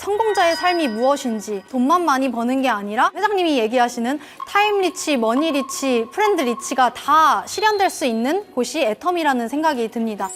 성공자의 삶이 무엇인지, 돈만 많이 버는 게 아니라 회장님이 얘기하시는 타임 리치, 머니 리치, 프렌드 리치가 다 실현될 수 있는 곳이 애텀이라는 생각이 듭니다.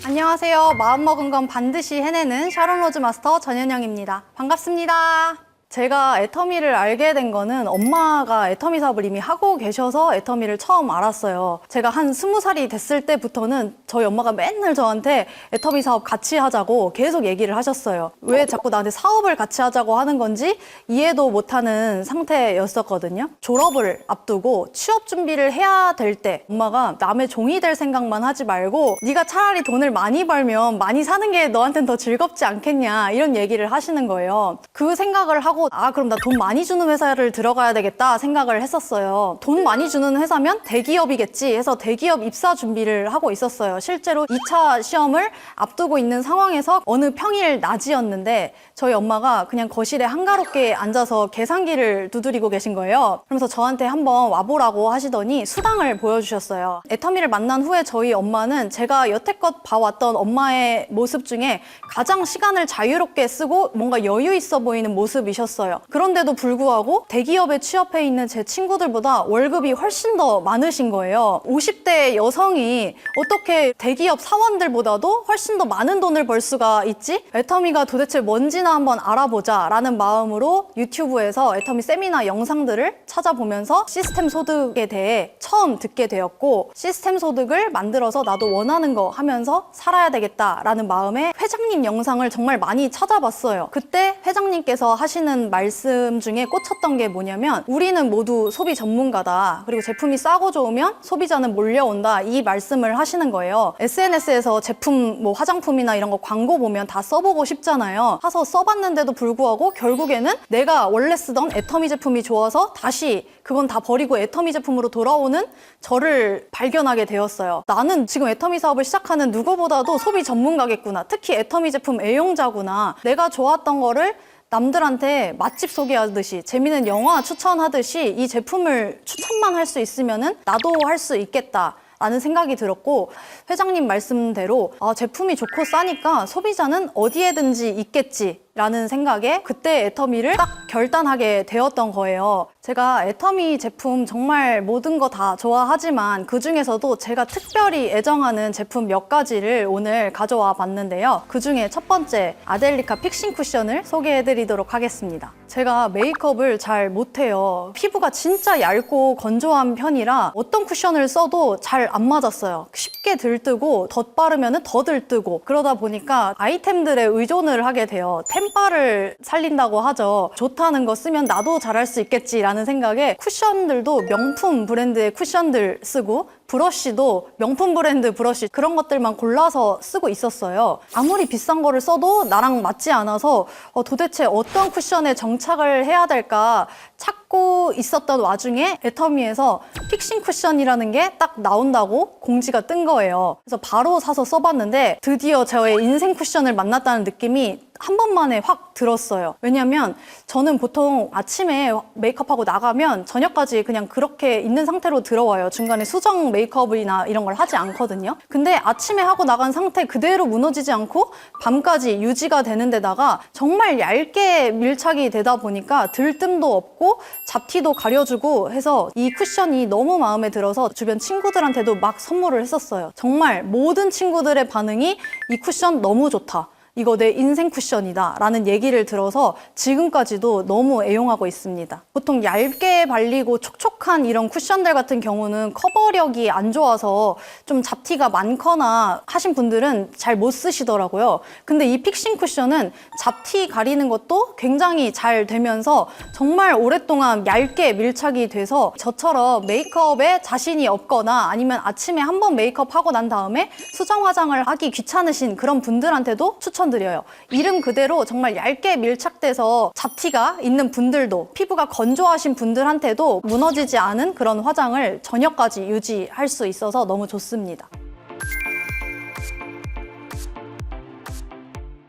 안녕하세요. 마음먹은 건 반드시 해내는 샤론 로즈 마스터 전현영입니다. 반갑습니다. 제가 애터미를 알게 된 거는 엄마가 애터미 사업을 이미 하고 계셔서 애터미를 처음 알았어요. 제가 한 20살이 됐을 때부터는 저희 엄마가 맨날 저한테 애터미 사업 같이 하자고 계속 얘기를 하셨어요. 왜 자꾸 나한테 사업을 같이 하자고 하는 건지 이해도 못하는 상태였었거든요. 졸업을 앞두고 취업 준비를 해야 될 때 엄마가 남의 종이 될 생각만 하지 말고 네가 차라리 돈을 많이 벌면 많이 사는 게 너한테는 더 즐겁지 않겠냐 이런 얘기를 하시는 거예요. 그 생각을 하고 그럼 나 돈 많이 주는 회사를 들어가야 되겠다 생각을 했었어요. 돈 많이 주는 회사면 대기업이겠지 해서 대기업 입사 준비를 하고 있었어요. 실제로 2차 시험을 앞두고 있는 상황에서 어느 평일 낮이었는데 저희 엄마가 그냥 거실에 한가롭게 앉아서 계산기를 두드리고 계신 거예요. 그러면서 저한테 한번 와보라고 하시더니 수당을 보여주셨어요. 애터미를 만난 후에 저희 엄마는 제가 여태껏 봐왔던 엄마의 모습 중에 가장 시간을 자유롭게 쓰고 뭔가 여유 있어 보이는 모습이셨어요. 그런데도 불구하고 대기업에 취업해 있는 제 친구들보다 월급이 훨씬 더 많으신 거예요. 50대 여성이 어떻게 대기업 사원들보다도 훨씬 더 많은 돈을 벌 수가 있지? 애터미가 도대체 뭔지나 한번 알아보자 라는 마음으로 유튜브에서 애터미 세미나 영상들을 찾아보면서 시스템 소득에 대해 처음 듣게 되었고, 시스템 소득을 만들어서 나도 원하는 거 하면서 살아야 되겠다라는 마음에 회장님 영상을 정말 많이 찾아봤어요. 그때 회장님께서 하시는 말씀 중에 꽂혔던 게 뭐냐면, 우리는 모두 소비 전문가다. 그리고 제품이 싸고 좋으면 소비자는 몰려온다. 이 말씀을 하시는 거예요. SNS에서 제품, 화장품이나 이런 거 광고 보면 다 써보고 싶잖아요. 사서 써봤는데도 불구하고 결국에는 내가 원래 쓰던 애터미 제품이 좋아서 다시 그건 다 버리고 애터미 제품으로 돌아오는 저를 발견하게 되었어요. 나는 지금 애터미 사업을 시작하는 누구보다도 소비 전문가겠구나. 특히 애터미 제품 애용자구나. 내가 좋았던 거를 남들한테 맛집 소개하듯이, 재미있는 영화 추천하듯이 이 제품을 추천만 할 수 있으면은 나도 할 수 있겠다 라는 생각이 들었고, 회장님 말씀대로 제품이 좋고 싸니까 소비자는 어디에든지 있겠지 라는 생각에 그때 애터미를 딱 결단하게 되었던 거예요. 제가 애터미 제품 정말 모든 거 다 좋아하지만 그 중에서도 제가 특별히 애정하는 제품 몇 가지를 오늘 가져와 봤는데요. 그 중에 첫 번째, 아델리카 픽싱 쿠션을 소개해드리도록 하겠습니다. 제가 메이크업을 잘 못해요. 피부가 진짜 얇고 건조한 편이라 어떤 쿠션을 써도 잘 안 맞았어요. 쉽게 들뜨고 덧바르면 더 들뜨고, 그러다 보니까 아이템들에 의존을 하게 돼요. 템바를 살린다고 하죠. 좋다는 거 쓰면 나도 잘할 수 있겠지라는 생각에 쿠션들도 명품 브랜드의 쿠션들 쓰고, 브러쉬도 명품 브랜드 브러쉬, 그런 것들만 골라서 쓰고 있었어요. 아무리 비싼 거를 써도 나랑 맞지 않아서 도대체 어떤 쿠션에 정착을 해야 될까 찾고 있었던 와중에 애터미에서 픽싱 쿠션이라는 게 딱 나온다고 공지가 뜬 거예요. 그래서 바로 사서 써봤는데 드디어 저의 인생 쿠션을 만났다는 느낌이 한 번만에 확 들었어요. 왜냐면 저는 보통 아침에 메이크업하고 나가면 저녁까지 그냥 그렇게 있는 상태로 들어와요. 중간에 수정 메이크업이나 이런 걸 하지 않거든요. 근데 아침에 하고 나간 상태 그대로 무너지지 않고 밤까지 유지가 되는 데다가 정말 얇게 밀착이 되다 보니까 들뜸도 없고 잡티도 가려주고 해서 이 쿠션이 너무 마음에 들어서 주변 친구들한테도 막 선물을 했었어요. 정말 모든 친구들의 반응이 이 쿠션 너무 좋다, 이거 내 인생 쿠션이다 라는 얘기를 들어서 지금까지도 너무 애용하고 있습니다. 보통 얇게 발리고 촉촉한 이런 쿠션들 같은 경우는 커버력이 안 좋아서 좀 잡티가 많거나 하신 분들은 잘 못 쓰시더라고요. 근데 이 픽싱 쿠션은 잡티 가리는 것도 굉장히 잘 되면서 정말 오랫동안 얇게 밀착이 돼서 저처럼 메이크업에 자신이 없거나 아니면 아침에 한번 메이크업 하고 난 다음에 수정 화장을 하기 귀찮으신 그런 분들한테도 추천드려요. 이름 그대로 정말 얇게 밀착돼서 잡티가 있는 분들도, 피부가 건조하신 분들한테도 무너지지 않은 그런 화장을 저녁까지 유지할 수 있어서 너무 좋습니다.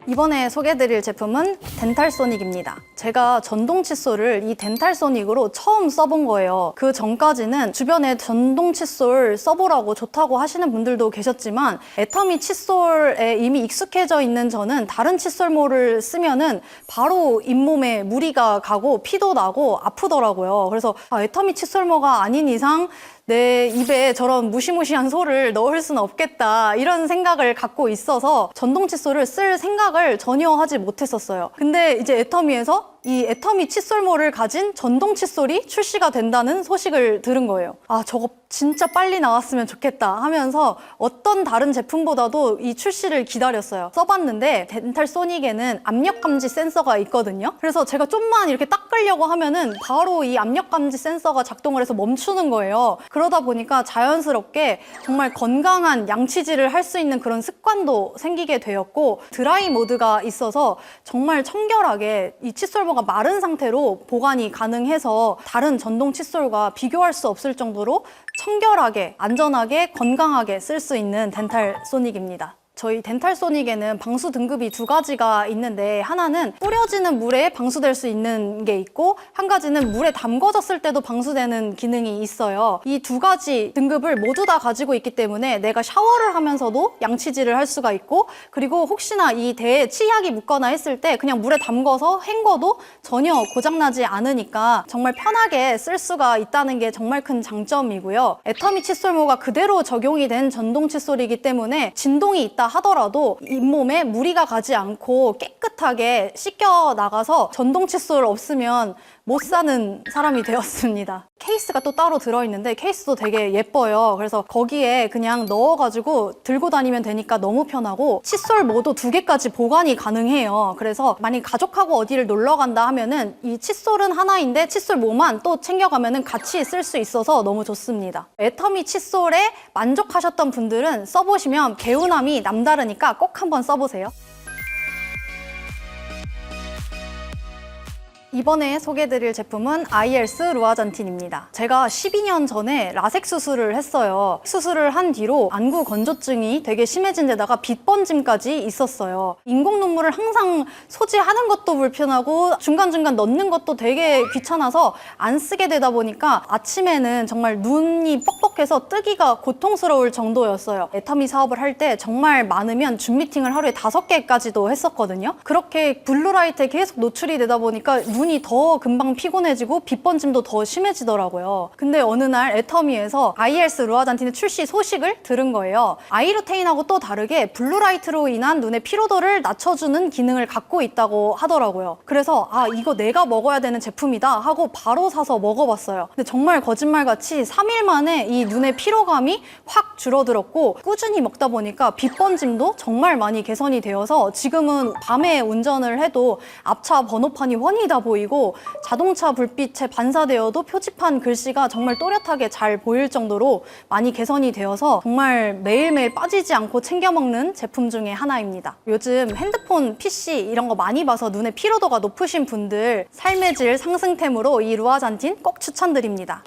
이번에 소개해드릴 제품은 덴탈소닉입니다. 제가 전동 칫솔을 이 덴탈소닉으로 처음 써본 거예요. 그 전까지는 주변에 전동 칫솔 써보라고 좋다고 하시는 분들도 계셨지만 애터미 칫솔에 이미 익숙해져 있는 저는 다른 칫솔모를 쓰면은 바로 잇몸에 무리가 가고 피도 나고 아프더라고요. 그래서 애터미 칫솔모가 아닌 이상 내 입에 저런 무시무시한 소를 넣을 수는 없겠다 이런 생각을 갖고 있어서 전동 칫솔을 쓸 생각을 전혀 하지 못했었어요. 근데 이제 애터미에서 이 애터미 칫솔모를 가진 전동 칫솔이 출시가 된다는 소식을 들은 거예요. 아, 저거 진짜 빨리 나왔으면 좋겠다 하면서 어떤 다른 제품보다도 이 출시를 기다렸어요. 써봤는데 덴탈소닉에는 압력 감지 센서가 있거든요. 그래서 제가 좀만 이렇게 닦으려고 하면은 바로 이 압력 감지 센서가 작동을 해서 멈추는 거예요. 그러다 보니까 자연스럽게 정말 건강한 양치질을 할 수 있는 그런 습관도 생기게 되었고, 드라이 모드가 있어서 정말 청결하게 이 칫솔모가 마른 상태로 보관이 가능해서 다른 전동 칫솔과 비교할 수 없을 정도로 청결하게, 안전하게, 건강하게 쓸 수 있는 덴탈소닉입니다. 저희 덴탈소닉에는 방수 등급이 2가지가 있는데, 하나는 뿌려지는 물에 방수될 수 있는 게 있고, 한 가지는 물에 담궈졌을 때도 방수되는 기능이 있어요. 이 2가지 등급을 모두 다 가지고 있기 때문에 내가 샤워를 하면서도 양치질을 할 수가 있고, 그리고 혹시나 이 대에 치약이 묻거나 했을 때 그냥 물에 담궈서 헹궈도 전혀 고장나지 않으니까 정말 편하게 쓸 수가 있다는 게 정말 큰 장점이고요. 애터미 칫솔모가 그대로 적용이 된 전동 칫솔이기 때문에 진동이 있다 하더라도 잇몸에 무리가 가지 않고 깨끗하게 씻겨 나가서 전동 칫솔 없으면 못 사는 사람이 되었습니다. 케이스가 또 따로 들어있는데 케이스도 되게 예뻐요. 그래서 거기에 그냥 넣어가지고 들고 다니면 되니까 너무 편하고, 칫솔 모도 2개까지 보관이 가능해요. 그래서 만약 가족하고 어디를 놀러 간다 하면은 이 칫솔은 하나인데 칫솔 모만 또 챙겨가면은 같이 쓸 수 있어서 너무 좋습니다. 애터미 칫솔에 만족하셨던 분들은 써보시면 개운함이 남다르니까 꼭 한번 써보세요. 이번에 소개해드릴 제품은 아이엘스 루아잔틴입니다. 제가 12년 전에 라섹 수술을 했어요. 수술을 한 뒤로 안구 건조증이 되게 심해진 데다가 빗번짐까지 있었어요. 인공 눈물을 항상 소지하는 것도 불편하고 중간중간 넣는 것도 되게 귀찮아서 안 쓰게 되다 보니까 아침에는 정말 눈이 뻑뻑해서 뜨기가 고통스러울 정도였어요. 애터미 사업을 할 때 정말 많으면 줌 미팅을 하루에 5개까지도 했었거든요. 그렇게 블루라이트에 계속 노출이 되다 보니까 눈이 더 금방 피곤해지고 빗번짐도 더 심해지더라고요. 근데 어느 날 애터미에서 아이엘스 루아잔틴의 출시 소식을 들은 거예요. 아이루테인하고 또 다르게 블루라이트로 인한 눈의 피로도를 낮춰주는 기능을 갖고 있다고 하더라고요. 그래서 이거 내가 먹어야 되는 제품이다 하고 바로 사서 먹어봤어요. 근데 정말 거짓말같이 3일 만에 이 눈의 피로감이 확 줄어들었고, 꾸준히 먹다 보니까 빗번짐도 정말 많이 개선이 되어서 지금은 밤에 운전을 해도 앞차 번호판이 훤히 다 보이고 자동차 불빛에 반사되어도 표지판 글씨가 정말 또렷하게 잘 보일 정도로 많이 개선이 되어서 정말 매일매일 빠지지 않고 챙겨 먹는 제품 중에 하나입니다. 요즘 핸드폰, PC 이런 거 많이 봐서 눈의 피로도가 높으신 분들, 삶의 질 상승템으로 이 루아잔틴 꼭 추천드립니다.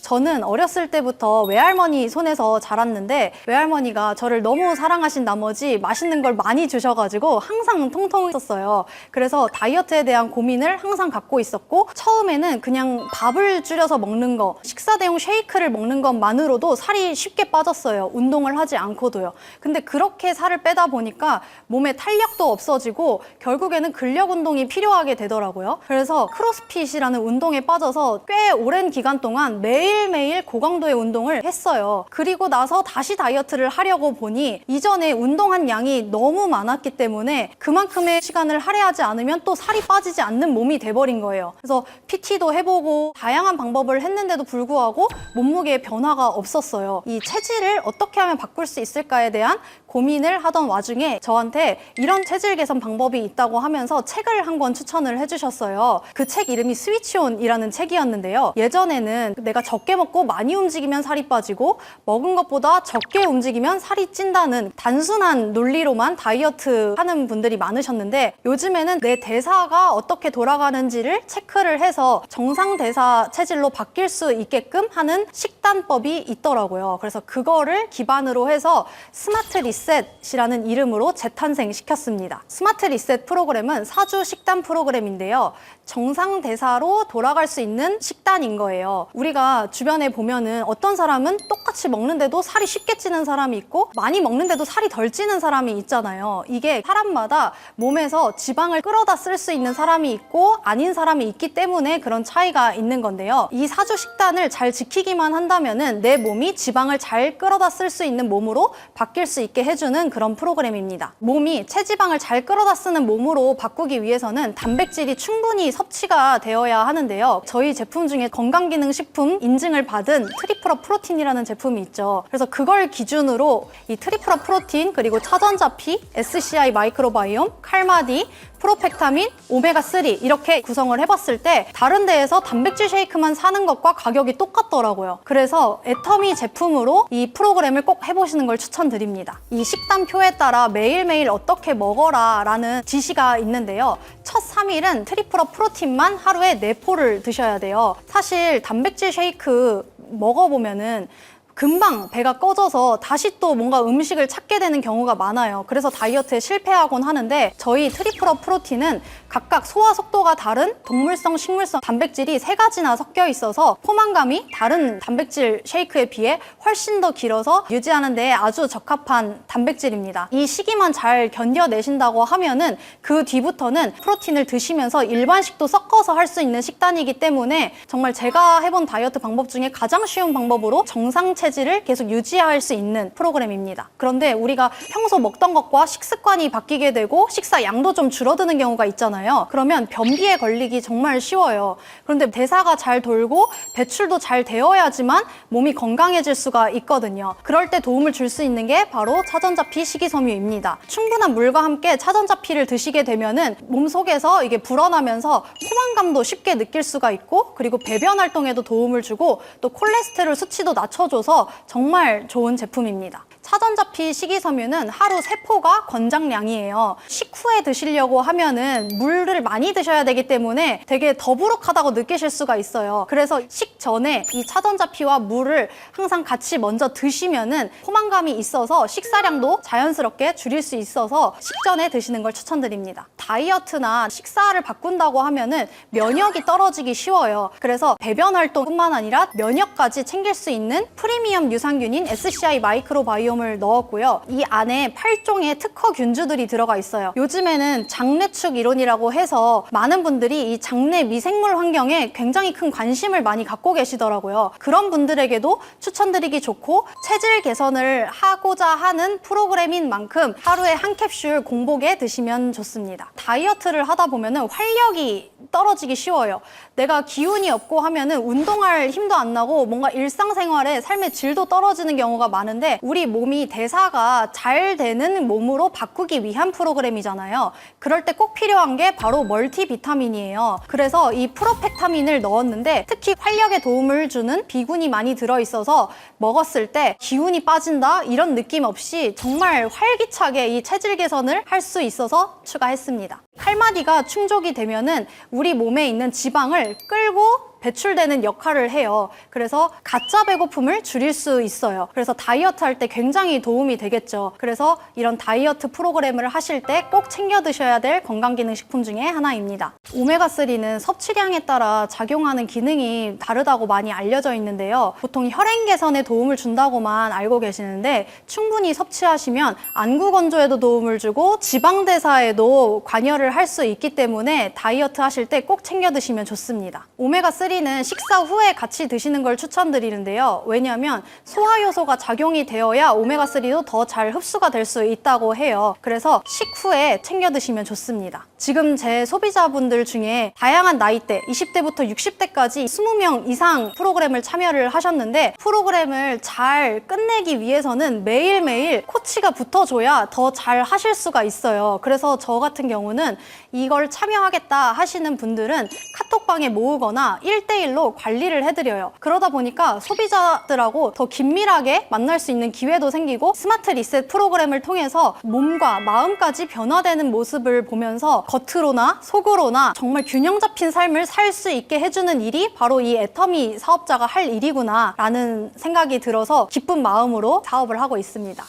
저는 어렸을 때부터 외할머니 손에서 자랐는데, 외할머니가 저를 너무 사랑하신 나머지 맛있는 걸 많이 주셔가지고 항상 통통했었어요. 그래서 다이어트에 대한 고민을 항상 갖고 있었고, 처음에는 그냥 밥을 줄여서 먹는 거, 식사 대용 쉐이크를 먹는 것만으로도 살이 쉽게 빠졌어요. 운동을 하지 않고도요. 근데 그렇게 살을 빼다 보니까 몸에 탄력도 없어지고 결국에는 근력 운동이 필요하게 되더라고요. 그래서 크로스핏이라는 운동에 빠져서 꽤 오랜 기간 동안 매일매일 고강도의 운동을 했어요. 그리고 나서 다시 다이어트를 하려고 보니 이전에 운동한 양이 너무 많았기 때문에 그만큼의 시간을 할애하지 않으면 또 살이 빠지지 않는 몸이 돼버린 거예요. 그래서 PT도 해보고 다양한 방법을 했는데도 불구하고 몸무게에 변화가 없었어요. 이 체질을 어떻게 하면 바꿀 수 있을까에 대한 고민을 하던 와중에 저한테 이런 체질 개선 방법이 있다고 하면서 책을 한 권 추천을 해주셨어요. 그 책 이름이 스위치온이라는 책이었는데요. 예전에는 내가 적게 먹고 많이 움직이면 살이 빠지고 먹은 것보다 적게 움직이면 살이 찐다는 단순한 논리로만 다이어트 하는 분들이 많으셨는데, 요즘에는 내 대사가 어떻게 돌아가는지를 체크를 해서 정상 대사 체질로 바뀔 수 있게끔 하는 식단법이 있더라고요. 그래서 그거를 기반으로 해서 스마트 리셋 리셋이라는 이름으로 재탄생시켰습니다. 스마트 리셋 프로그램은 4주 식단 프로그램인데요. 정상 대사로 돌아갈 수 있는 식단인 거예요. 우리가 주변에 보면은 어떤 사람은 똑같이 먹는데도 살이 쉽게 찌는 사람이 있고 많이 먹는데도 살이 덜 찌는 사람이 있잖아요. 이게 사람마다 몸에서 지방을 끌어다 쓸 수 있는 사람이 있고 아닌 사람이 있기 때문에 그런 차이가 있는 건데요. 이 4주 식단을 잘 지키기만 한다면은 내 몸이 지방을 잘 끌어다 쓸 수 있는 몸으로 바뀔 수 있게 해주는 그런 프로그램입니다. 몸이 체지방을 잘 끌어다 쓰는 몸으로 바꾸기 위해서는 단백질이 충분히 섭취가 되어야 하는데요. 저희 제품 중에 건강기능식품 인증을 받은 트리프라 프로틴이라는 제품이 있죠. 그래서 그걸 기준으로 이 트리프라 프로틴, 그리고 차전자피, SCI 마이크로바이옴, 칼마디, 프로펙타민, 오메가3 이렇게 구성을 해봤을 때 다른 데에서 단백질 쉐이크만 사는 것과 가격이 똑같더라고요. 그래서 애터미 제품으로 이 프로그램을 꼭 해보시는 걸 추천드립니다. 이 식단표에 따라 매일매일 어떻게 먹어라 라는 지시가 있는데요. 첫 3일은 트리프라 프로틴만 하루에 4포를 드셔야 돼요. 사실 단백질 쉐이크 먹어보면은 금방 배가 꺼져서 다시 또 뭔가 음식을 찾게 되는 경우가 많아요. 그래서 다이어트에 실패하곤 하는데 저희 트리프라 프로틴은 각각 소화 속도가 다른 동물성, 식물성 단백질이 3가지나 섞여 있어서 포만감이 다른 단백질 쉐이크에 비해 훨씬 더 길어서 유지하는 데 아주 적합한 단백질입니다. 이 시기만 잘 견뎌내신다고 하면은 그 뒤부터는 프로틴을 드시면서 일반식도 섞어서 할 수 있는 식단이기 때문에 정말 제가 해본 다이어트 방법 중에 가장 쉬운 방법으로 정상 체질을 계속 유지할 수 있는 프로그램입니다. 그런데 우리가 평소 먹던 것과 식습관이 바뀌게 되고 식사 양도 좀 줄어드는 경우가 있잖아요. 그러면 변비에 걸리기 정말 쉬워요. 그런데 대사가 잘 돌고 배출도 잘 되어야지만 몸이 건강해질 수가 있거든요. 그럴 때 도움을 줄 수 있는 게 바로 차전자피 식이섬유입니다. 충분한 물과 함께 차전자피를 드시게 되면은 몸속에서 이게 불어나면서 포만감도 쉽게 느낄 수가 있고, 그리고 배변 활동에도 도움을 주고 또 콜레스테롤 수치도 낮춰줘서 정말 좋은 제품입니다. 차전자피 식이섬유는 하루 3포가 권장량이에요. 식후에 드시려고 하면은 물을 많이 드셔야 되기 때문에 되게 더부룩하다고 느끼실 수가 있어요. 그래서 식전에 이 차전자피와 물을 항상 같이 먼저 드시면은 포만감이 있어서 식사량도 자연스럽게 줄일 수 있어서 식전에 드시는 걸 추천드립니다. 다이어트나 식사를 바꾼다고 하면은 면역이 떨어지기 쉬워요. 그래서 배변 활동뿐만 아니라 면역까지 챙길 수 있는 프리미엄 유산균인 SCI 마이크로바이옴 을 넣었고요. 이 안에 8종의 특허 균주들이 들어가 있어요. 요즘에는 장내축 이론이라고 해서 많은 분들이 이 장내 미생물 환경에 굉장히 큰 관심을 많이 갖고 계시더라고요. 그런 분들에게도 추천드리기 좋고 체질 개선을 하고자 하는 프로그램인 만큼 하루에 한 캡슐 공복에 드시면 좋습니다. 다이어트를 하다 보면은 활력이 떨어지기 쉬워요. 내가 기운이 없고 하면은 운동할 힘도 안 나고 뭔가 일상생활에 삶의 질도 떨어지는 경우가 많은데, 우리 몸이 대사가 잘 되는 몸으로 바꾸기 위한 프로그램이잖아요. 그럴 때 꼭 필요한 게 바로 멀티비타민이에요. 그래서 이 프로펙타민을 넣었는데 특히 활력에 도움을 주는 비군이 많이 들어있어서 먹었을 때 기운이 빠진다 이런 느낌 없이 정말 활기차게 이 체질 개선을 할 수 있어서 추가했습니다. 칼마디가 충족이 되면은 우리 몸에 있는 지방을 끌고 배출되는 역할을 해요. 그래서 가짜 배고픔을 줄일 수 있어요. 그래서 다이어트 할 때 굉장히 도움이 되겠죠. 그래서 이런 다이어트 프로그램을 하실 때 꼭 챙겨 드셔야 될 건강기능식품 중에 하나입니다. 오메가3는 섭취량에 따라 작용하는 기능이 다르다고 많이 알려져 있는데요. 보통 혈행 개선에 도움을 준다고만 알고 계시는데 충분히 섭취하시면 안구 건조에도 도움을 주고 지방 대사에도 관여를 할 수 있기 때문에 다이어트 하실 때 꼭 챙겨 드시면 좋습니다. 오메가3는 식사 후에 같이 드시는 걸 추천드리는데요. 왜냐하면 소화 요소가 작용이 되어야 오메가3도 더 잘 흡수가 될 수 있다고 해요. 그래서 식후에 챙겨 드시면 좋습니다. 지금 제 소비자분들 중에 다양한 나이대 20대부터 60대까지 20명 이상 프로그램을 참여를 하셨는데, 프로그램을 잘 끝내기 위해서는 매일매일 코치가 붙어줘야 더 잘 하실 수가 있어요. 그래서 저 같은 경우는 이걸 참여하겠다 하시는 분들은 카톡방에 모으거나 1대1로 관리를 해드려요. 그러다 보니까 소비자들하고 더 긴밀하게 만날 수 있는 기회도 생기고, 스마트 리셋 프로그램을 통해서 몸과 마음까지 변화되는 모습을 보면서 겉으로나 속으로나 정말 균형 잡힌 삶을 살 수 있게 해주는 일이 바로 이 애터미 사업자가 할 일이구나 라는 생각이 들어서 기쁜 마음으로 사업을 하고 있습니다.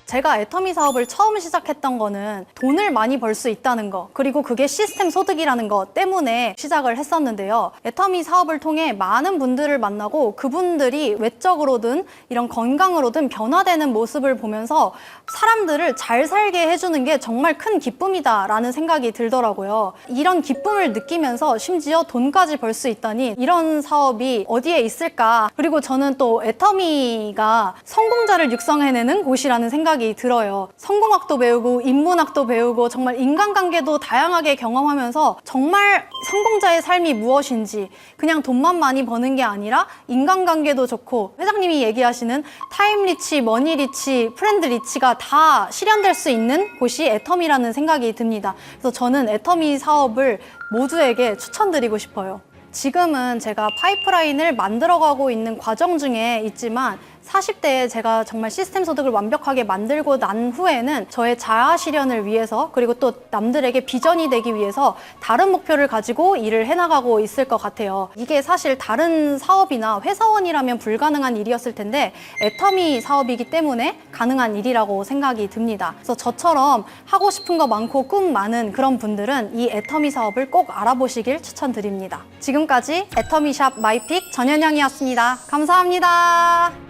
제가 애터미 사업을 처음 시작했던 거는 돈을 많이 벌 수 있다는 거, 그리고 그게 시스템 소득이라는 것 때문에 시작을 했었는데요. 애터미 사업을 통해 많은 분들을 만나고 그분들이 외적으로든 이런 건강으로든 변화되는 모습을 보면서 사람들을 잘 살게 해주는 게 정말 큰 기쁨이다라는 생각이 들더라고요. 이런 기쁨을 느끼면서 심지어 돈까지 벌 수 있다니 이런 사업이 어디에 있을까? 그리고 저는 또 애터미가 성공자를 육성해내는 곳이라는 생각이 들어요. 성공학도 배우고 인문학도 배우고 정말 인간관계도 다양하게 경험하면서 정말 성공자의 삶이 무엇인지, 그냥 돈만 많이 버는 게 아니라 인간관계도 좋고 회장님이 얘기하시는 타임 리치, 머니 리치, 프렌드 리치가 다 실현될 수 있는 곳이 애터미라는 생각이 듭니다. 그래서 저는 애터미 사업을 모두에게 추천드리고 싶어요. 지금은 제가 파이프라인을 만들어가고 있는 과정 중에 있지만 40대에 제가 정말 시스템 소득을 완벽하게 만들고 난 후에는 저의 자아 실현을 위해서, 그리고 또 남들에게 비전이 되기 위해서 다른 목표를 가지고 일을 해나가고 있을 것 같아요. 이게 사실 다른 사업이나 회사원이라면 불가능한 일이었을 텐데 애터미 사업이기 때문에 가능한 일이라고 생각이 듭니다. 그래서 저처럼 하고 싶은 거 많고 꿈 많은 그런 분들은 이 애터미 사업을 꼭 알아보시길 추천드립니다. 지금까지 애터미샵 마이픽 전현영이었습니다. 감사합니다.